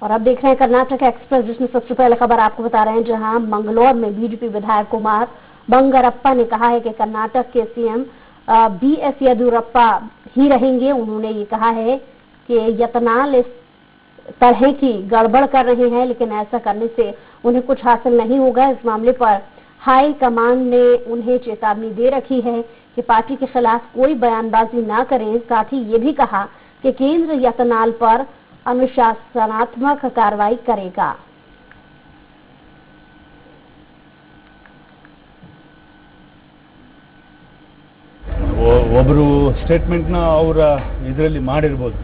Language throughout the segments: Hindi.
और अब देख रहे हैं कर्नाटक एक्सप्रेस, जिसमें सबसे पहले खबर आपको बता रहे हैं, जहां मंगलौर में बीजेपी विधायक कुमार बंगरप्पा ने कहा है कि कर्नाटक के सीएम बीएस येदियुरप्पा ही रहेंगे। उन्होंने ये कहा है कि यतनाल इस तरह की गड़बड़ कर रहे हैं, लेकिन ऐसा करने से उन्हें कुछ हासिल नहीं होगा। इस मामले पर हाई कमान ने उन्हें चेतावनी दे रखी है कि पार्टी के खिलाफ कोई बयानबाजी ना करें। साथ ही ये भी कहा कि केंद्र यतनाल पर अनुशासनात्मक कार्रवाई करेगा। ಒಬ್ಬರು ಸ್ಟೇಟ್ಮೆಂಟ್ ನ ಅವರ ಇದರಲ್ಲಿ ಮಾಡಿರಬಹುದು,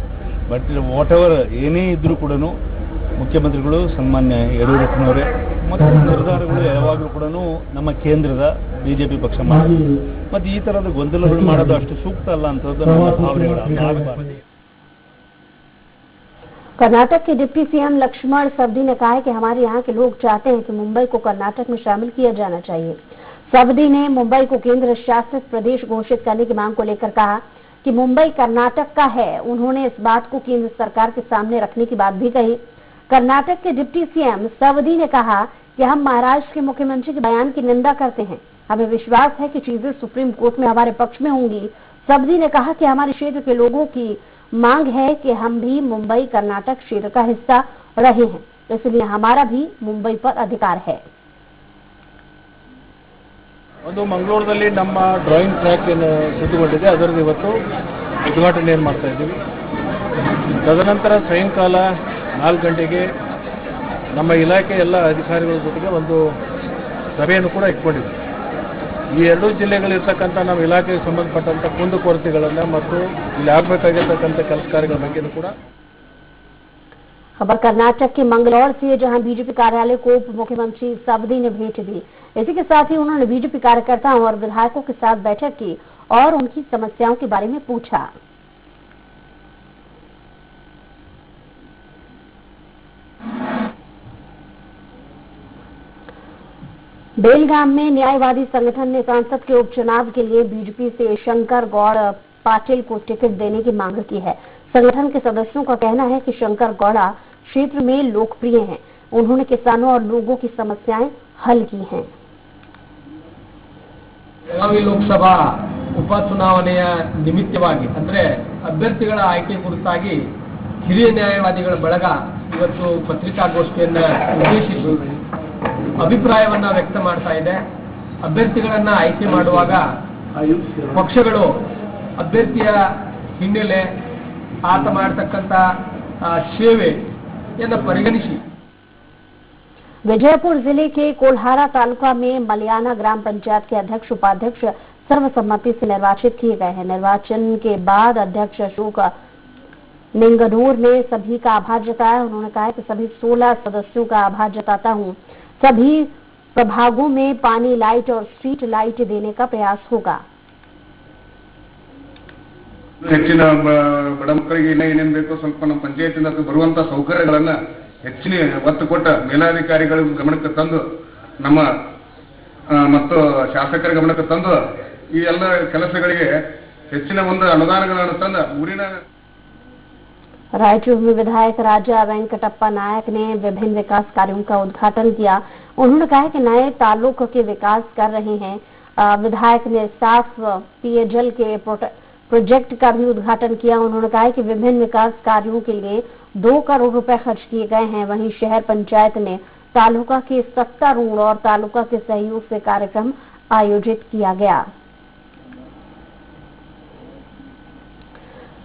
ಬಟ್ ವಾಟ್ ಎವರ್ ಏನೇ ಇದ್ರೂ ಕೂಡ ಮುಖ್ಯಮಂತ್ರಿಗಳು ಸನ್ಮಾನ್ಯ ಯಡಿಯೂರಪ್ಪನವರೇ ಮತ್ತು ನಿರ್ಧಾರಗಳು ಯಾವಾಗಲೂ ಕೂಡ ನಮ್ಮ ಕೇಂದ್ರದ ಬಿಜೆಪಿ ಪಕ್ಷ ಮಾಡಿದೆ ಮತ್ತು ಈ ತರದ ಗೊಂದಲಗಳು ಮಾಡೋದು ಅಷ್ಟು ಸೂಕ್ತ ಅಲ್ಲ ಅಂತದ್ದು ನಮ್ಮ ಭಾವನೆಗಳು। कर्नाटक के डिप्टी सीएम लक्ष्मण सवदी ने कहा है कि हमारे यहाँ के लोग चाहते हैं कि मुंबई को कर्नाटक में शामिल किया जाना चाहिए। सवदी ने मुंबई को केंद्र शासित प्रदेश घोषित करने की मांग को लेकर कहा कि मुंबई कर्नाटक का है। उन्होंने इस बात को केंद्र सरकार के सामने रखने की बात भी कही। कर्नाटक के डिप्टी सीएम सवदी ने कहा कि हम महाराष्ट्र के मुख्यमंत्री के बयान की निंदा करते हैं। हमें विश्वास है कि चीजें सुप्रीम कोर्ट में हमारे पक्ष में होंगी। सवदी ने कहा कि हमारे क्षेत्र के लोगों की मांग है कि हम भी मुंबई कर्नाटक क्षेत्र का हिस्सा रहे हैं, इसलिए हमारा भी मुंबई पर अधिकार है। ಒಂದು ಮಂಗಳೂರಿನಲ್ಲಿ ನಮ್ಮ ಡ್ರಾಯಿಂಗ್ ಟ್ರ್ಯಾಕ್ ಏನು ಸಿದ್ಧಗೊಂಡಿದೆ ಅದರದ್ದು ಇವತ್ತು ಉದ್ಘಾಟನೆಯನ್ನು ಮಾಡ್ತಾ ಇದ್ದೀವಿ। ತದನಂತರ ಸಾಯಂಕಾಲ 4 ಗಂಟೆಗೆ ನಮ್ಮ ಇಲಾಖೆ ಎಲ್ಲ ಅಧಿಕಾರಿಗಳ ಜೊತೆಗೆ ಒಂದು ಸಭೆಯನ್ನು ಕೂಡ ಇಟ್ಕೊಂಡಿದ್ದೀವಿ। ಈ ಎರಡೂ ಜಿಲ್ಲೆಗಳಿರ್ತಕ್ಕಂಥ ನಮ್ಮ ಇಲಾಖೆಗೆ ಸಂಬಂಧಪಟ್ಟಂತ ಕುಂದುಕೊರತೆಗಳನ್ನು ಮತ್ತು ಇಲ್ಲಿ ಆಗಬೇಕಾಗಿರ್ತಕ್ಕಂಥ ಕೆಲಸ ಕಾರ್ಯಗಳ ಬಗ್ಗೆ ಕೂಡ। खबर कर्नाटक के मंगलौर से, जहां बीजेपी कार्यालय को उप मुख्यमंत्री सवदी ने भेंट दी। इसी के साथ ही उन्होंने बीजेपी कार्यकर्ताओं और विधायकों के साथ बैठक की और उनकी समस्याओं के बारे में पूछा। बेलगाम में न्यायवादी संगठन ने सांसद के उपचुनाव के लिए बीजेपी से शंकर गौड़ पाटिल को टिकट देने की मांग की है। संगठन के सदस्यों का कहना है कि शंकर गौड़ा क्षेत्र में लोकप्रिय हैं। उन्होंने किसानों और लोगों की समस्याएं हल की हैं। ಬೆಳಗಾವಿ ಲೋಕಸಭಾ ಉಪಚುನಾವಣೆಯ ನಿಮಿತ್ತವಾಗಿ ಅಂದ್ರೆ ಅಭ್ಯರ್ಥಿಗಳ ಆಯ್ಕೆ ಕುರಿತಾಗಿ ಹಿರಿಯ ನ್ಯಾಯವಾದಿಗಳ ಬಳಗ ಇವತ್ತು ಪತ್ರಿಕಾಗೋಷ್ಠಿಯನ್ನು ಉದ್ದೇಶಿಸಿ ಅಭಿಪ್ರಾಯವನ್ನ ವ್ಯಕ್ತ ಮಾಡ್ತಾ ಇದೆ। ಅಭ್ಯರ್ಥಿಗಳನ್ನ ಆಯ್ಕೆ ಮಾಡುವಾಗ ಪಕ್ಷಗಳು ಅಭ್ಯರ್ಥಿಯ ಹಿನ್ನೆಲೆ ಆತ ಮಾಡತಕ್ಕಂತ ಸೇವೆಯನ್ನು ಪರಿಗಣಿಸಿ। विजयपुर जिले के कोल्हारा तालुका में मलियाना ग्राम पंचायत के अध्यक्ष उपाध्यक्ष सर्वसम्मति से निर्वाचित किए गए हैं। निर्वाचन के बाद अध्यक्ष अशोक निंगनूर ने सभी का आभार जताया। उन्होंने कहा कि सभी 16 सदस्यों का आभार जताता हूं। सभी प्रभागों में पानी लाइट और स्ट्रीट लाइट देने का प्रयास होगा। ಹೆಚ್ಚಿನ ಬಡ ಮಕ್ಕಳಿಗೆ ಏನೇನು ಬೇಕೋ ಸ್ವಲ್ಪ ನಮ್ಮ ಪಂಚಾಯತಿಂದ ಬರುವಂತ ಸೌಕರ್ಯಗಳನ್ನು ಹೆಚ್ಚಿನ ಒತ್ತು ಕೊಟ್ಟ ಮೇಲಾಧಿಕಾರಿಗಳ ಗಮನಕ್ಕೆ ತಂದು ನಮ್ಮ ಮತ್ತು ಶಾಸಕರ ಗಮನಕ್ಕೆ ತಂದು ಈ ಎಲ್ಲ ಕೆಲಸಗಳಿಗೆ ಹೆಚ್ಚಿನ ಒಂದು ಅನುದಾನಗಳನ್ನು ತಂದು ಊರಿನ। रायचूर में विधायक राजा वेंकटप्पा नायक ने विभिन्न विकास कार्यों का उद्घाटन किया। उन्होंने कहा कि नए तालुक के विकास कर रहे हैं। विधायक ने साफ पेयजल के प्रोजेक्ट का भी उद्घाटन किया। उन्होंने कहा कि विभिन्न विकास कार्यों के लिए 2 करोड़ रुपए खर्च किए गए हैं। वहीं शहर पंचायत ने तालुका के सत्तारूढ़ और तालुका के सहयोग से कार्यक्रम आयोजित किया गया।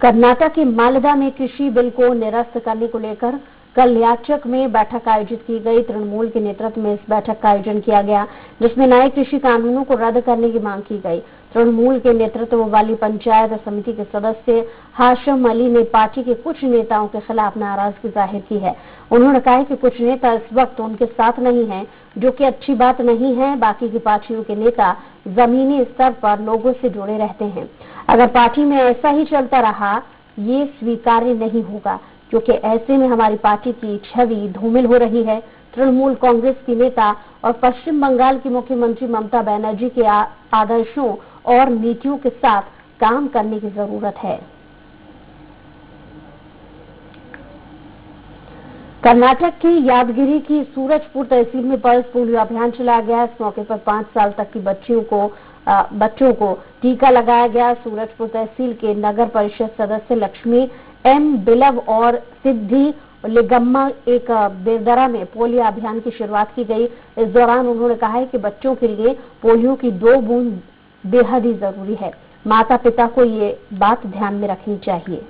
कर्नाटक के मालदा में कृषि बिल को निरस्त करने को लेकर कल याचक में बैठक आयोजित की गई। तृणमूल के नेतृत्व में इस बैठक का आयोजन किया गया, जिसमें नए कृषि कानूनों को रद्द करने की मांग की गई। तृणमूल के नेतृत्व वाली पंचायत समिति के सदस्य हाशिम अली ने पार्टी के कुछ नेताओं के खिलाफ नाराजगी जाहिर की है। उन्होंने कहा कि कुछ नेता इस वक्त उनके साथ नहीं हैं, जो कि अच्छी बात नहीं है। बाकी की पार्टियों के नेता जमीनी स्तर पर लोगों से जुड़े रहते हैं। अगर पार्टी में ऐसा ही चलता रहा, ये स्वीकार्य नहीं होगा, क्योंकि ऐसे में हमारी पार्टी की छवि धूमिल हो रही है। तृणमूल कांग्रेस की नेता और पश्चिम बंगाल की मुख्यमंत्री ममता बनर्जी के आदर्शों और नीतियों के साथ काम करने की जरूरत है। कर्नाटक की यादगिरी की सूरजपुर तहसील में पल्स पोलियो अभियान चलाया गया। इस मौके पर 5 साल तक की बच्चों को टीका लगाया गया। सूरजपुर तहसील के नगर परिषद सदस्य लक्ष्मी एम बिलव और सिद्धि लिगम्मा एक बेरदरा में पोलियो अभियान की शुरुआत की गई। इस दौरान उन्होंने कहा है कि बच्चों के लिए पोलियो की 2 बूंद बेहद ही जरूरी है। माता पिता को ये बात ध्यान में रखनी चाहिए।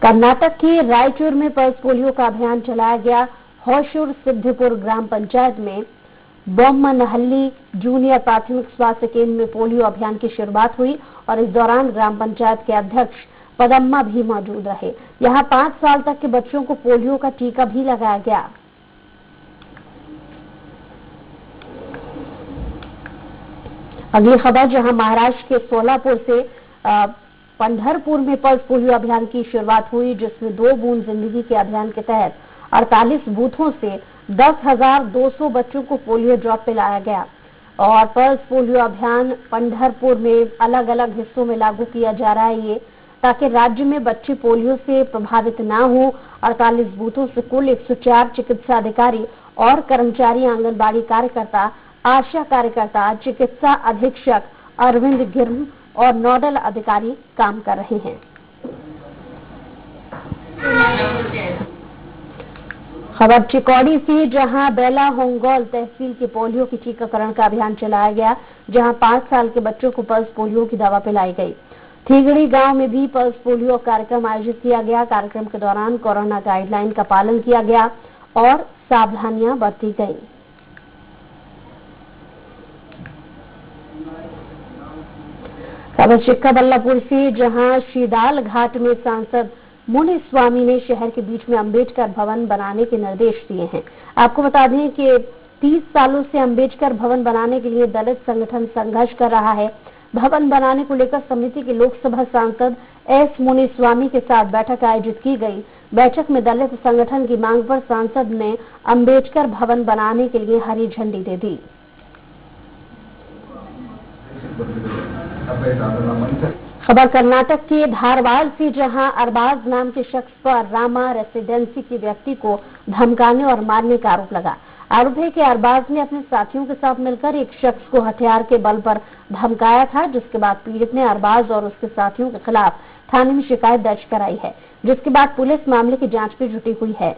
कर्नाटक के रायचूर में पल्स पोलियो का अभियान चलाया गया। होशूर सिद्धिपुर ग्राम पंचायत में बोम्मनहल्ली जूनियर प्राथमिक स्वास्थ्य केंद्र में पोलियो अभियान की शुरुआत हुई और इस दौरान ग्राम पंचायत के अध्यक्ष पदम्मा भी मौजूद रहे। यहां 5 साल तक के बच्चों को पोलियो का टीका भी लगाया गया। अगली खबर जहां महाराष्ट्र के सोलापुर से पंढरपुर में पल्स पोलियो अभियान की शुरुआत हुई, जिसमें 2 बूंद जिंदगी के अभियान के तहत 48 बूथों से 10,200 बच्चों को पोलियो ड्रॉप पिलाया गया। और पल्स पोलियो अभियान पंढरपुर में अलग अलग हिस्सों में लागू किया जा रहा है, ये ताकि राज्य में बच्चे पोलियो से प्रभावित ना हो। 48 बूथों से कुल 104 चिकित्सा अधिकारी और कर्मचारी, आंगनबाड़ी कार्यकर्ता, आशा कार्यकर्ता, चिकित्सा अधीक्षक अरविंद गिर्म और नोडल अधिकारी काम कर रहे हैं। खबर चिकौड़ी से, जहां बेला होंगोल तहसील के पोलियो की टीकाकरण का अभियान चलाया गया, जहां 5 साल के बच्चों को पल्स पोलियो की दवा पिलाई गई। थीगड़ी गांव में भी पल्स पोलियो कार्यक्रम आयोजित किया गया। कार्यक्रम के दौरान कोरोना गाइडलाइन का पालन किया गया और सावधानियां बरती गई। खबर चिक्काबल्लापुर से, जहां शीदाल घाट में सांसद मुनि स्वामी ने शहर के बीच में अंबेडकर भवन बनाने के निर्देश दिए हैं। आपको बता दें कि 30 सालों से अंबेडकर भवन बनाने के लिए दलित संगठन संघर्ष कर रहा है। भवन बनाने को लेकर समिति के लोकसभा सांसद एस मुनि स्वामी के साथ बैठक आयोजित की गई। बैठक में दलित संगठन की मांग पर सांसद ने अंबेडकर भवन बनाने के लिए हरी झंडी दे दी। खबर कर्नाटक के धारवाड़ से, जहां अरबाज नाम के शख्स पर रामा रेसिडेंसी के व्यक्ति को धमकाने और मारने का आरोप लगा। आरोप है कि अरबाज ने अपने साथियों के साथ मिलकर एक शख्स को हथियार के बल पर धमकाया था, जिसके बाद पीड़ित ने अरबाज और उसके साथियों के खिलाफ थाने में शिकायत दर्ज कराई है, जिसके बाद पुलिस मामले की जांच में जुटी हुई है।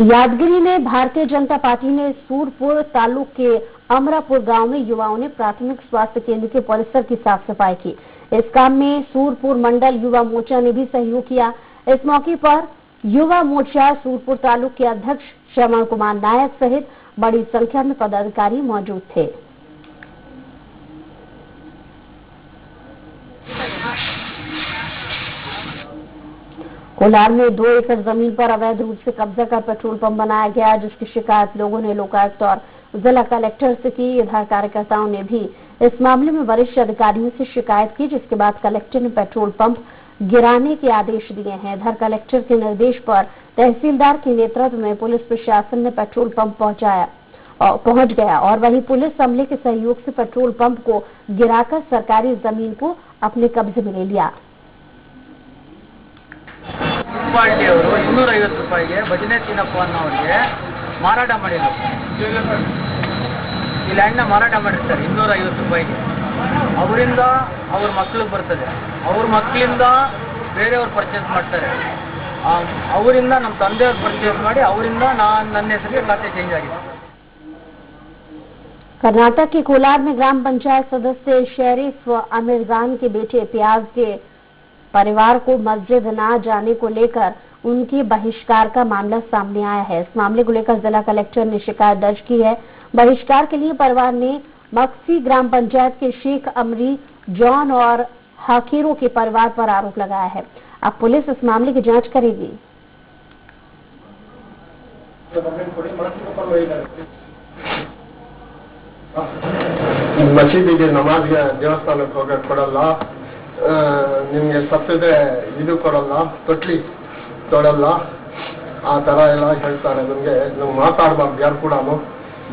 यादगिरी में भारतीय जनता पार्टी ने सूरपुर तालुक के अमरापुर गांव में युवाओं ने प्राथमिक स्वास्थ्य केंद्र के परिसर की साफ सफाई की। इस काम में सूरपुर मंडल युवा मोर्चा ने भी सहयोग किया। इस मौके पर युवा मोर्चा सूरपुर तालुक के अध्यक्ष श्रवण कुमार नायक सहित बड़ी संख्या में पदाधिकारी मौजूद थे। कोलार में 2 एकड़ जमीन पर अवैध रूप से कब्जा कर पेट्रोल पंप बनाया गया, जिसकी शिकायत लोगों ने लोकायुक्त और जिला कलेक्टर से की। इधर कार्यकर्ताओं ने भी इस मामले में वरिष्ठ अधिकारियों से शिकायत की, जिसके बाद कलेक्टर ने पेट्रोल पंप गिराने के आदेश दिए हैं। इधर कलेक्टर के निर्देश पर तहसीलदार के नेतृत्व में पुलिस प्रशासन ने पेट्रोल पंप पहुंच गया और वहीं पुलिस अमले के सहयोग से पेट्रोल पंप को गिराकर सरकारी जमीन को अपने कब्जे में ले लिया। ಮುನ್ಸಿಪಾಲಿಟಿ ಅವರು 250 ರೂಪಾಯಿಗೆ ಭಜನೆ ತಿನ್ನಪ್ಪ ಅನ್ನೋರಿಗೆ ಮಾರಾಟ ಮಾಡಿದ್ರು. ಈ ಲ್ಯಾಂಡ್ನ ಮಾರಾಟ ಮಾಡಿರ್ತಾರೆ 250 ರೂಪಾಯಿಗೆ. ಅವರಿಂದ ಅವ್ರ ಮಕ್ಕಳಿಗೆ ಬರ್ತದೆ, ಅವ್ರ ಮಕ್ಕಳಿಂದ ಬೇರೆಯವ್ರು ಪರ್ಚೇಸ್ ಮಾಡ್ತಾರೆ, ಅವರಿಂದ ನಮ್ಮ ತಂದೆಯವ್ರು ಪರ್ಚೇಸ್ ಮಾಡಿ ಅವರಿಂದ ನನ್ನ ಹೆಸರಿಗೆ ಖಾತೆ ಚೇಂಜ್ ಆಗಿದೆ। कर्नाटक के कोलार में ग्राम पंचायत सदस्य शरीफ अमीरजान के बेटे प्याज के परिवार को मस्जिद ना जाने को लेकर उनके बहिष्कार का मामला सामने आया है। इस मामले को लेकर जिला कलेक्टर ने शिकायत दर्ज की है। बहिष्कार के लिए परिवार ने मक्सी ग्राम पंचायत के शेख अमरी, जॉन और हकीरों के परिवार पर आरोप लगाया है। अब पुलिस इस मामले की जांच करेगी। ಮಸೀದಿಗೆ ನಮಾಜ್ಗೆ ದೇವಸ್ಥಾನಕ್ಕೆ ಹೋಗಕ್ಕೆ ಕೊಡಲ್ಲ, ನಿಮಗೆ ಸತ್ತಿದ್ರೆ ಇದು ಕೊಡಲ್ಲ, ತೊಟ್ಲಿ ತೊಡಲ್ಲ, ಆ ಥರ ಎಲ್ಲ ಹೇಳ್ತಾರೆ. ನಮಗೆ ನಾವು ಮಾತಾಡಬಾರ್ದು, ಯಾರು ಕೂಡ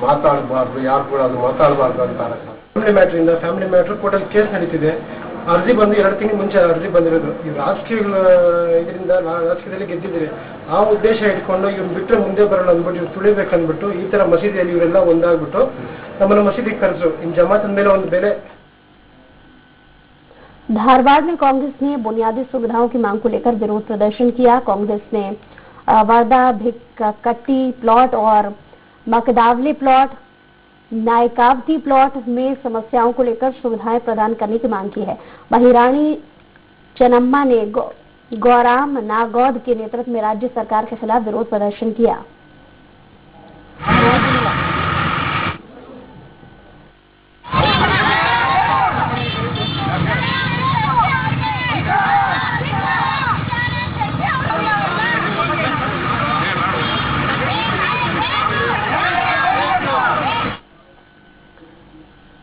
ಮಾತಾಡಬಾರ್ದು, ಯಾರು ಕೂಡ ಅದು ಮಾತಾಡಬಾರ್ದು ಅಂತಾರೆ. ಫ್ಯಾಮಿಲಿ ಮ್ಯಾಟ್ರ್ ಕೋರ್ಟಲ್ಲಿ ಕೇಸ್ ನಡೀತಿದೆ. ಅರ್ಜಿ ಬಂದು 2 ತಿಂಗಳ ಮುಂಚೆ ಅರ್ಜಿ ಬಂದಿರೋದು. ಈ ರಾಜಕೀಯ ಇದರಿಂದ ರಾಜಕೀಯದಲ್ಲಿ ಗೆದ್ದಿದ್ದೀರಿ ಆ ಉದ್ದೇಶ ಇಟ್ಕೊಂಡು ಇವ್ರು ಬಿಟ್ಟರೆ ಮುಂದೆ ಬರೋಣ ಅಂದ್ಬಿಟ್ಟು ಇವ್ರು ತುಳಿಬೇಕಂದ್ಬಿಟ್ಟು ಈ ತರ ಮಸೀದಿಯಲ್ಲಿ ಇವರೆಲ್ಲ ಒಂದಾಗ್ಬಿಟ್ಟು ನಮ್ಮನ್ನು ಮಸೀದಿಗೆ ಕರೆದ್ರು. ಇನ್ನು ಜಮಾತ್ ಮೇಲೆ ಒಂದು ಬೆಲೆ. धारवाड़ में कांग्रेस ने बुनियादी सुविधाओं की मांग को लेकर विरोध प्रदर्शन किया। कांग्रेस ने वर्दा भिक्कट्टी प्लॉट और मकदावली प्लॉट, नायकावती प्लॉट में समस्याओं को लेकर सुविधाएं प्रदान करने की मांग की है। वहीं रानी चनम्मा ने गौराम नागौद के नेतृत्व में राज्य सरकार के खिलाफ विरोध प्रदर्शन किया।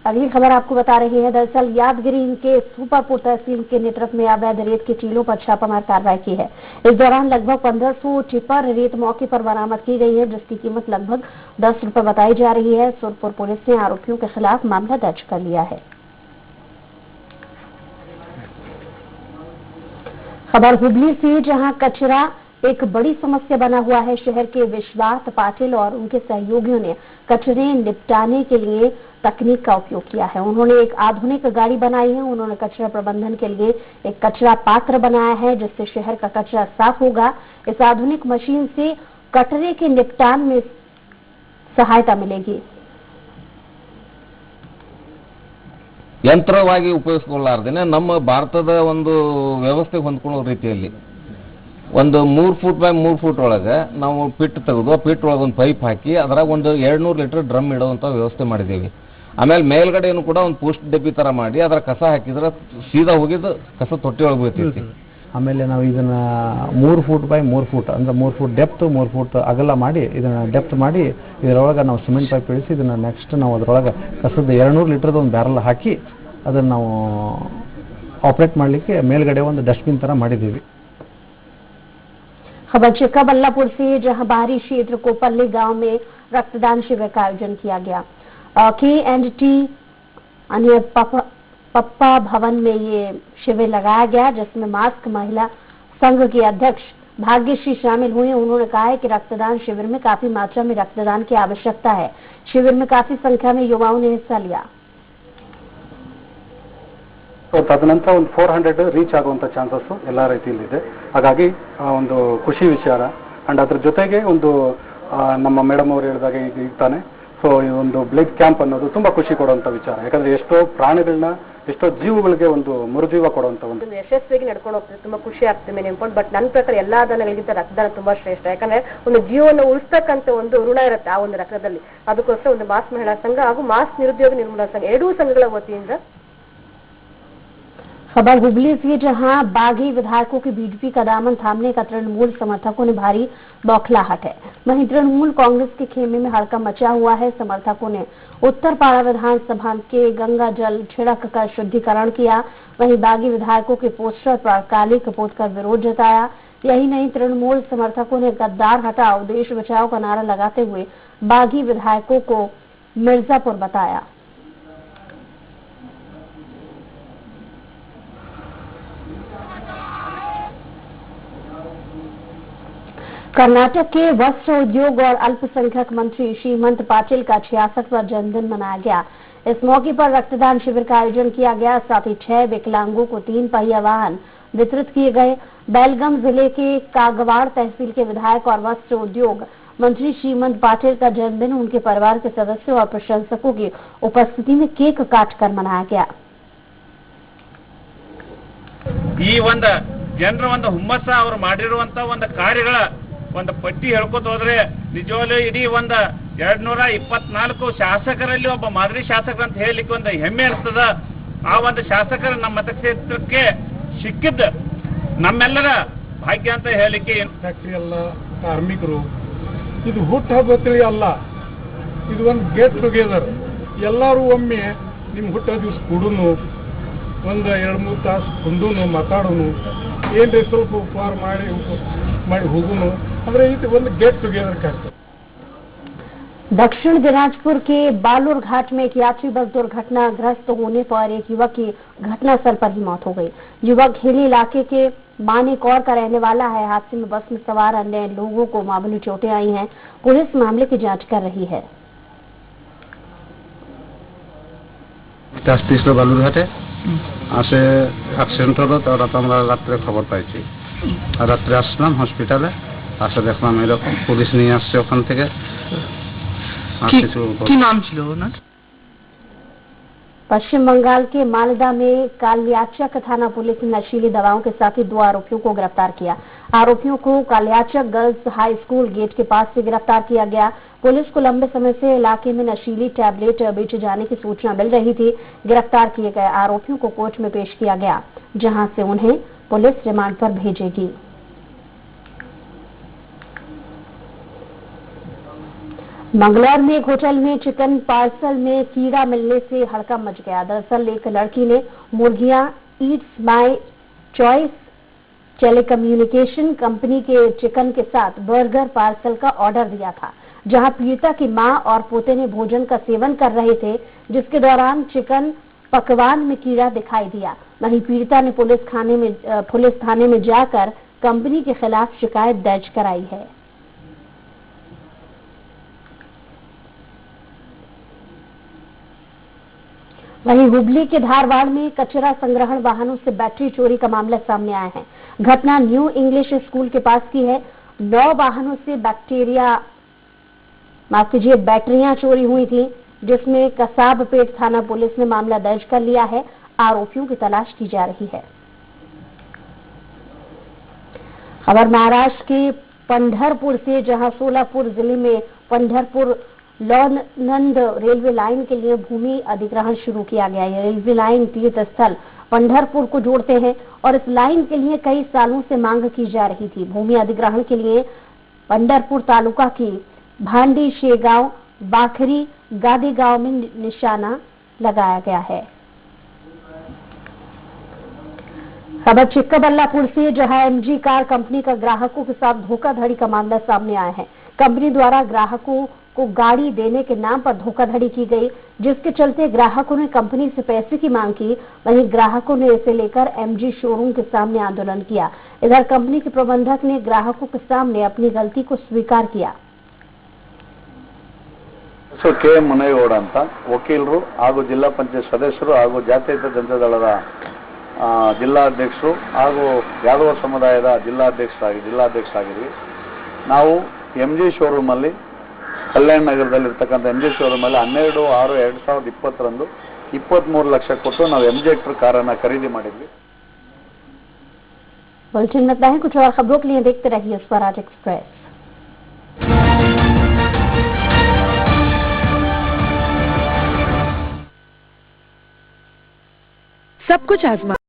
अगली खबर आपको बता रही है। दरअसल यादगिरी के सुपरपुर तहसील के नेतृत्व में अवैध रेत के टीलों पर छापामार कार्रवाई की है। इस दौरान लगभग 1500 टिपर रेत मौके पर बरामद की गई है, जिसकी कीमत लगभग 10 रुपए बताई जा रही है। सुरपुर पुलिस ने आरोपियों के खिलाफ मामला दर्ज कर लिया है। खबर हुबली से, जहां कचरा एक बड़ी समस्या बना हुआ है। शहर के विश्वास पाटिल और उनके सहयोगियों ने कचरे निपटाने के लिए तकनीक का उपयोग किया है। उन्होंने एक आधुनिक गाड़ी बनाई है। उन्होंने कचरा प्रबंधन के लिए एक कचरा पात्र बनाया है, जिससे शहर का कचरा साफ होगा। इस आधुनिक मशीन से कचरे के निपटान में सहायता मिलेगी। ಯಂತ್ರವಾಗಿ ಉಪಯೋಗಿಸಿಕೊಳ್ಳಾರ್ದೇನೆ ನಮ್ಮ ಭಾರತದ ಒಂದು ವ್ಯವಸ್ಥೆ ಹೊಂದ್ಕೊಳ್ಳೋ ರೀತಿಯಲ್ಲಿ ಒಂದು 3 ಫೂಟ್ ಬೈ 3 ಫೂಟ್ ಒಳಗೆ ನಾವು ಪಿಟ್ ತೆಗೆದು ಆ ಪಿಟ್ ಒಳಗೆ ಒಂದು ಪೈಪ್ ಹಾಕಿ ಅದರಾಗ ಒಂದು 200 ಲೀಟರ್ ಡ್ರಮ್ ಇಡುವಂಥ ವ್ಯವಸ್ಥೆ ಮಾಡಿದ್ದೀವಿ. ಆಮೇಲೆ ಮೇಲ್ಗಡೆಯನ್ನು ಕೂಡ ಒಂದು ಪೋಸ್ಟ್ ಡಬ್ಬಿ ಥರ ಮಾಡಿ ಅದರ ಕಸ ಹಾಕಿದ್ರೆ ಸೀದಾ ಹೋಗಿದ್ದು ಕಸ ತೊಟ್ಟಿ ಒಳಗೆ ಬೀಳ್ತೈತಿ. ಆಮೇಲೆ ನಾವು ಇದನ್ನು 3 ಫೂಟ್ ಬೈ 3 ಫೂಟ್ ಅಂದರೆ 3 ಫೂಟ್ ಡೆಪ್ತ್ 3 ಫೂಟ್ ಅಗಲ ಮಾಡಿ ಇದನ್ನು ಡೆಪ್ತ್ ಮಾಡಿ ಇದರೊಳಗೆ ನಾವು ಸಿಮೆಂಟ್ ಪೈಪ್ ಇಳಿಸಿ ಇದನ್ನು ನೆಕ್ಸ್ಟ್ ನಾವು ಅದರೊಳಗೆ ಕಸದ 200 ಲೀಟರ್ದು ಒಂದು ಬ್ಯಾರಲ್ ಹಾಕಿ ಅದನ್ನು ನಾವು ಆಪರೇಟ್ ಮಾಡಲಿಕ್ಕೆ ಮೇಲ್ಗಡೆ ಒಂದು ಡಸ್ಟ್ಬಿನ್ ಥರ ಮಾಡಿದ್ದೀವಿ. खबर चिक्काबल्लापुर से, जहां बाहरी क्षेत्र कोपल्ली गांव में रक्तदान शिविर का आयोजन किया गया। K&T अन्य पप्पा भवन में ये शिविर लगाया गया, जिसमें मास्क महिला संघ की अध्यक्ष भाग्यश्री शामिल हुई। उन्होंने कहा है कि रक्तदान शिविर में काफी मात्रा में रक्तदान की आवश्यकता है। शिविर में काफी संख्या में युवाओं ने हिस्सा लिया। ತದನಂತರ ಒಂದು 400 ರೀಚ್ ಆಗುವಂಥ ಚಾನ್ಸಸ್ ಎಲ್ಲ ರೀತಿಯಲ್ಲಿದೆ. ಹಾಗಾಗಿ ಒಂದು ಖುಷಿ ವಿಚಾರ. ಆ್ಯಂಡ್ ಅದ್ರ ಜೊತೆಗೆ ಒಂದು ನಮ್ಮ ಮೇಡಮ್ ಅವರು ಹೇಳಿದಾಗ ಈಗ ತಾನೆ ಸೊ ಈ ಒಂದು ಬ್ಲಡ್ ಕ್ಯಾಂಪ್ ಅನ್ನೋದು ತುಂಬ ಖುಷಿ ಕೊಡುವಂಥ ವಿಚಾರ. ಯಾಕಂದರೆ ಎಷ್ಟೋ ಪ್ರಾಣಿಗಳನ್ನ ಎಷ್ಟೋ ಜೀವಗಳಿಗೆ ಒಂದು ಮರುಜೀವ ಕೊಡುವಂಥ ಒಂದು ಯಶಸ್ವಿಯಾಗಿ ನಡ್ಕೊಂಡು ಹೋಗ್ತದೆ. ತುಂಬ ಖುಷಿ ಆಗ್ತದೆ ಮೇನ್ ಇಂಪಾರ್ಟೆಂಟ್. ಬಟ್ ನನ್ನ ಪ್ರಕಾರ ಎಲ್ಲಾ ದಾನಗಳಿಗಿಂತ ರಕ್ತದಾನ ತುಂಬಾ ಶ್ರೇಷ್ಠ. ಯಾಕಂದ್ರೆ ಒಂದು ಜೀವನ ಉಳಿಸ್ತಕ್ಕಂಥ ಒಂದು ಋಣ ಇರುತ್ತೆ ಆ ಒಂದು ರಕ್ತದಲ್ಲಿ. ಅದಕ್ಕೋಸ್ಕರ ಒಂದು ಮಾಸ್ ಮಹಿಳಾ ಸಂಘ ಹಾಗೂ ಮಾಸ್ ನಿರುದ್ಯೋಗ ನಿರ್ಮೂಲನಾ ಸಂಘ ಎರಡೂ ಸಂಘಗಳ ವತಿಯಿಂದ. खबर हुबली से, जहां बागी विधायकों के बीजेपी का दामन थामने का तृणमूल समर्थकों ने भारी बौखलाहट है। वहीं तृणमूल कांग्रेस के खेमे में हड़कंप मचा हुआ है। समर्थकों ने उत्तरपाड़ा विधानसभा के गंगा जल छिड़क कर शुद्धिकरण किया। वहीं बागी विधायकों के पोस्टर पर काली कपूत कर विरोध जताया। यही नहीं, तृणमूल समर्थकों ने गद्दार हटाओ देश बचाओ का नारा लगाते हुए बागी विधायकों को मिर्जापुर बताया। कर्नाटक के वस्त्र उद्योग और अल्पसंख्यक मंत्री श्रीमंत पाटिल का 66वां जन्मदिन मनाया गया। इस मौके पर रक्तदान शिविर का आयोजन किया गया। साथ ही 6 विकलांगों को 3 पहिया वाहन वितरित किए गए। बेलगाम जिले के कागवाड़ तहसील के विधायक और वस्त्र उद्योग मंत्री श्रीमंत पाटिल का जन्मदिन उनके परिवार के सदस्यों और प्रशंसकों की उपस्थिति में केक काटकर मनाया गया। ಈ ಒಂದು ಜನರ ಒಂದು ಹುಮ್ಮಸ್ಸ ಅವರು ಮಾಡಿರುವಂತ ಒಂದು ಕಾರ್ಯಗಳ ಒಂದು ಪಟ್ಟಿ ಹೇಳ್ಕೊತ ಹೋದ್ರೆ ನಿಜವಾಗ್ಲೂ ಇಡೀ ಒಂದು 224 ಶಾಸಕರಲ್ಲಿ ಒಬ್ಬ ಮಾದರಿ ಶಾಸಕರು ಅಂತ ಹೇಳಲಿಕ್ಕೆ ಒಂದು ಹೆಮ್ಮೆ ಅನಿಸ್ತದ. ಆ ಒಂದು ಶಾಸಕರ ನಮ್ಮ ಮತಕ್ಷೇತ್ರಕ್ಕೆ ಸಿಕ್ಕಿದ್ದ ನಮ್ಮೆಲ್ಲರ ಭಾಗ್ಯ ಅಂತ ಹೇಳಲಿಕ್ಕೆ. ಫ್ಯಾಕ್ಟರಿ ಅಲ್ಲ, ಕಾರ್ಮಿಕರು, ಇದು ಹುಟ್ಟು ಹಬ್ಬ ಅಲ್ಲ, ಇದು ಒಂದು ಗೆಟ್ ಟುಗೆದರ್. ಎಲ್ಲರೂ ಒಮ್ಮೆ ನಿಮ್ಮ ಹುಟ್ಟ ದಿವಸ ಕೂಡುನು, ಒಂದು 2-3 ತಾಸು ಕುಂಡುನು, ಮಾತಾಡೋನು, ಏನ್ರಿ ಸ್ವಲ್ಪ ಉಪಹಾರ ಮಾಡಿ ಹೋಗುನು. ಅಂದ್ರೆ ಇದು ಒಂದು ಗೆಟ್ ಟುಗೆದರ್ ಆಗ್ತದೆ. दक्षिण दिनाजपुर के बालूर घाट में एक यात्री बस दुर्घटनाग्रस्त होने पर एक युवक की घटनास्थल पर ही मौत हो गई। युवक हिली इलाके के मानेकौर का रहने वाला है। हादसे में बस में सवार अन्य लोगों को मामूली चोटें आई हैं। पुलिस मामले की जांच कर रही है। बालूर घाटे আসে অ্যাক্সিডেন্ট হলো, তারা তো আমরা রাত্রে খবর পাইছি। আর রাত্রে আসলাম হসপিটালে, আসে দেখলাম এরকম, পুলিশ নিয়ে আসছে ওখান থেকে। কি नाम ছিল ওনার? पश्चिम बंगाल के मालदा में कालियाचक थाना पुलिस ने नशीली दवाओं के साथ ही 2 आरोपियों को गिरफ्तार किया। आरोपियों को Kaliachak girls high school gate के पास से गिरफ्तार किया गया। पुलिस को लंबे समय से इलाके में नशीली टैबलेट बेचे जाने की सूचना मिल रही थी। गिरफ्तार किए गए आरोपियों को कोर्ट में पेश किया गया, जहां से उन्हें पुलिस रिमांड पर भेजेगी। मंगलौर में एक होटल में चिकन पार्सल में कीड़ा मिलने से हड़कंप मच गया। दरअसल एक लड़की ने मुर्गियां Yeats my choice telecommunication company के चिकन के साथ बर्गर पार्सल का ऑर्डर दिया था, जहां पीड़िता की मां और पोते ने भोजन का सेवन कर रहे थे, जिसके दौरान चिकन पकवान में कीड़ा दिखाई दिया। वहीं पीड़िता ने पुलिस थाने में जाकर कंपनी के खिलाफ शिकायत दर्ज कराई है। वहीं हुबली के धारवाड़ में कचरा संग्रहण वाहनों से बैटरी चोरी का मामला सामने आया है। घटना न्यू इंग्लिश स्कूल के पास की है। 9 वाहनों से बैटरियां चोरी हुई थी, जिसमें कसाबपेट थाना पुलिस ने मामला दर्ज कर लिया है। आरोपियों की तलाश की जा रही है। खबर महाराष्ट्र के पंढरपुर से, जहां सोलापुर जिले में पंढरपुर लोनंद रेलवे लाइन के लिए भूमि अधिग्रहण शुरू किया गया। यह रेलवे लाइन तीर्थ स्थल पंढरपुर को जोड़ते हैं और इस लाइन के लिए कई सालों से मांग की जा रही थी। भूमि अधिग्रहण के लिए पंढरपुर तालुका की भांडी, शेगांव, बाखरी, गादेगांव में निशाना लगाया गया है। खबर चिक्काबल्लापुर से, जहां एमजी कार कंपनी का ग्राहकों के साथ धोखाधड़ी का मामला सामने आया है। कंपनी द्वारा ग्राहकों को गाड़ी देने के नाम पर धोखाधड़ी की गई, जिसके चलते ग्राहकों ने कंपनी से पैसे की मांग की। वहीं ग्राहकों ने इसे लेकर एमजी शोरूम के सामने आंदोलन किया। इधर कंपनी के प्रबंधक ने ग्राहकों के सामने अपनी गलती को स्वीकार किया। ಕೆ ಮುನೇಗೌಡ ಅಂತ ವಕೀಲರು ಹಾಗೂ ಜಿಲ್ಲಾ ಪಂಚಾಯತ್ ಸದಸ್ಯರು ಹಾಗೂ ಜಾತ್ಯತೀತ ಜನತಾ ದಳದ ಜಿಲ್ಲಾಧ್ಯಕ್ಷರು ಹಾಗೂ ಯಾದವ ಸಮುದಾಯದ ಜಿಲ್ಲಾಧ್ಯಕ್ಷರಾಗಿದ್ವಿ. ನಾವು ಎಂಜಿ ಶೋರೂಮ್ ಅಲ್ಲಿ ಕಲ್ಯಾಣ ನಗರದಲ್ಲಿರ್ತಕ್ಕಂಥ ಎಂಜಿ ಶೋರೂಮ್ ಅಲ್ಲಿ 12/6/2020 23 ಲಕ್ಷ ಕೊಟ್ಟು ನಾವು ಎಂಜೆಕ್ಟರ್ ಕಾರನ್ನ ಖರೀದಿ ಮಾಡಿದ್ವಿ. बुलेटिन में इतना ही। कुछ और खबरों के लिए देखते रहिए स्वराज एक्सप्रेस। सब कुछ आजमा